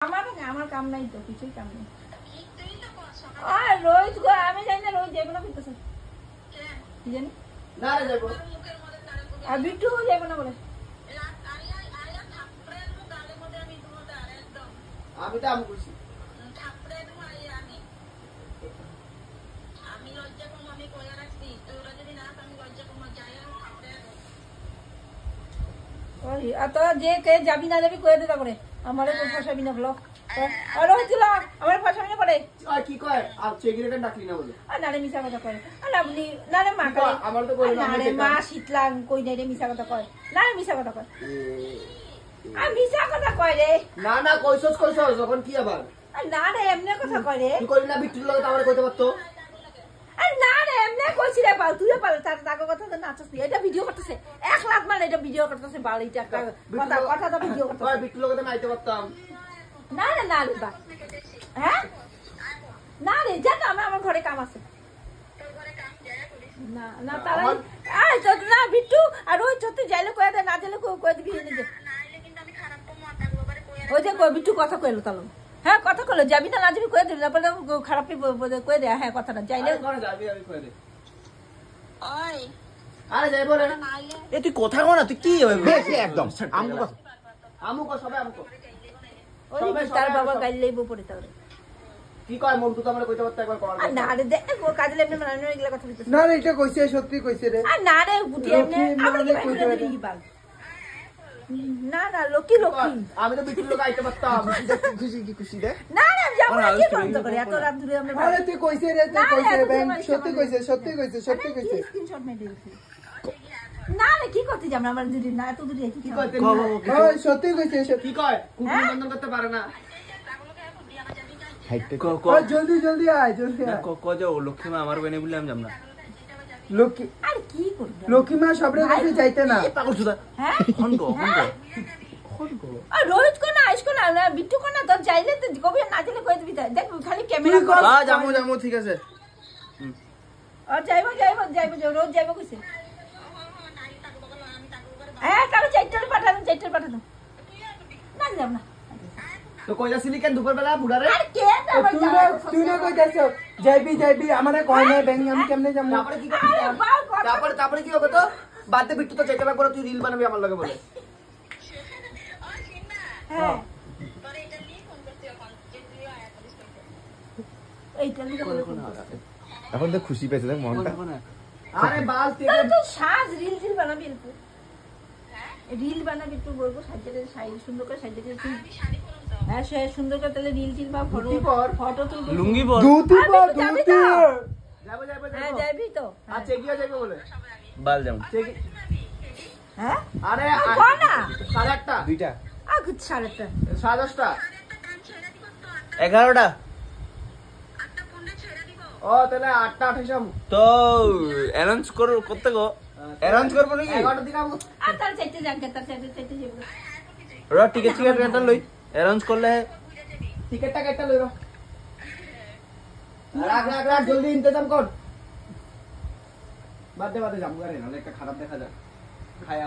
আমার কাম নাই তো, কিছুই কাম নেই। আর রোজ গো আমি জানি না রোজ যাবো না করতেছে কি জানি না রে যাবো আর বিট্টু যাবো না বলে আমি তো আমি খুশি আর তোরা যে কে যাবি না যাবি কয়ে দে তারপরে আমারে তো ফাঁসাবি না ব্লক আর হইছিল আমার ফাঁসাবি না পরে আর কি কয় আর চেকিরেটা ডাকলি না বলে আর নারে মিছা কথা কয় আর আপনি নারে মা কয় আমার তো কই না নারে মা শীতলা কই নাই রে মিছা কথা কয় নারে মিছা কথা কয় আর মিছা কথা কয় রে না না কইছস যখন কি আবার আর না রে এমনি কথা কয় রে তুই কইলি না বিট্টুর লগে আমারে কইতে পারতো আর না রে এমনি কইছি রে পাল তুই পাল তার তাকে কথা তো নাচছ এটা ভিডিও করতেছে 1 লাখ মানে এটা ভিডিও করতেছে বালিটা কথা তো ভিডিও করতেছে কয় বিট্টুর লগে তো নাইতে পারতাম না রে না রে বা হ্যাঁ না রে জানো আমার ঘরে কাম আছে না না তারা আয় তো না বিট্টু আর ওই চতে যাইলে কয়ে দে না যাইলে কয়ে দিবি নিজে ওই যে বিট্টু কথা কইলো তাহলে হ্যাঁ কথা কইলো যাবি না না যাবি কয়ে দিবি না খারাপ কয়ে দে হ্যাঁ কথাটা যাইলে ঘরে যাবি আমি কয়ে দে ওই আরে যাইবো রে এ তুই কথা কও না তুই কি বেশি একদম আমু কো সবাই আমু কো ওই তার বাবা গাইলে লইব পড়ে তাহলে কি কয় মন্টু তো আমারে কইতে পারতো একবার করার আর না রে দেখ কাজে এমনি মানে এগুলা কথা বলতেছ না রে এটা কইছে সত্যি কইছে রে আর না রে বুটি এমনি আমরা কি কইতে পারি না না লোকি আমি তো বিট্টুর লগে আইতে পারতাম খুশি দে না না যাব না কি বন্ধ করে এত রাত ধরে আমরা আরে তুই কইছে রে তুই কইছে ব্যাং সত্যি কইছে স্ক্রিনশট মে দিয়েছি না না কি করতে যাব আমরা যদি না এত দূরে কি কইতে ওই সত্যি কইছে কি কয় কুকুর বন্ধন করতে পারে না হাইটে ওই জলদি আয় যে লক্ষ্মী মা আমার বেনে বলে আমি যাব না লক্ষ্মী আর কি করব লক্ষ্মী মা সবরে কাছে যাইতে না এই পাগল সুদা হ্যাঁ হনগো আর রোহিত কো না আইস কো না বিট্টু কো না তো যাইলে তো কবি না দিলে কই দিবি দেখ খালি ক্যামেরা কর যামু ঠিক আছে আর যাইবো রোজ যাইবো কইছে হ্যাঁ কারো চাইটার পাঠানো না যাব না তো কই যাসলি কেন দুপুর বেলা বুড়ারে আর কে আবার তুই না কইতাছ যাইবি আমারে কয় না ব্যাং আমি কেমনে যাবো তারপরে কি করবি তারপরে কি হবে তো বাদে বিট্টু তো চাইতে লাগবে তুই রিল বানাবি আমার লগে বলে হ্যাঁ এইটা নিয়ে এখন তো খুশি পেয়েছে দেখ মনটা আরে বাল তাহলে তো সাজ রিল বানাবি একটু রিল বানাবি একটু বলবো সাজতে শাড়ি সুন্দর করে সাজতে তুই হ্যাঁ সে সুন্দর করে তাহলে রিল বা ফটো তুলবি লুঙ্গি পর দুতি যাবো হ্যাঁ যাবি তো আচ্ছা কি যাবে বলে বাল যাম হ্যাঁ আরে কর না 8:30 দুইটা আর কিছু 10:30 10:30 11টা ও তাহলে 8:28 তো অ্যানাউন্স করতে গো অ্যানাউন্স করব নাকি 11টার দিকে আমি আর তার চাইতে যান তার চাইতে যাবো র টিকেট কাটা লই অ্যানাউন্স করলে টিকেটটা কেটে লইরো রাখ জলদি ইন্তজাম কর বাদে যাবো গারে নালে একটা খারাপ দেখা যায় খায়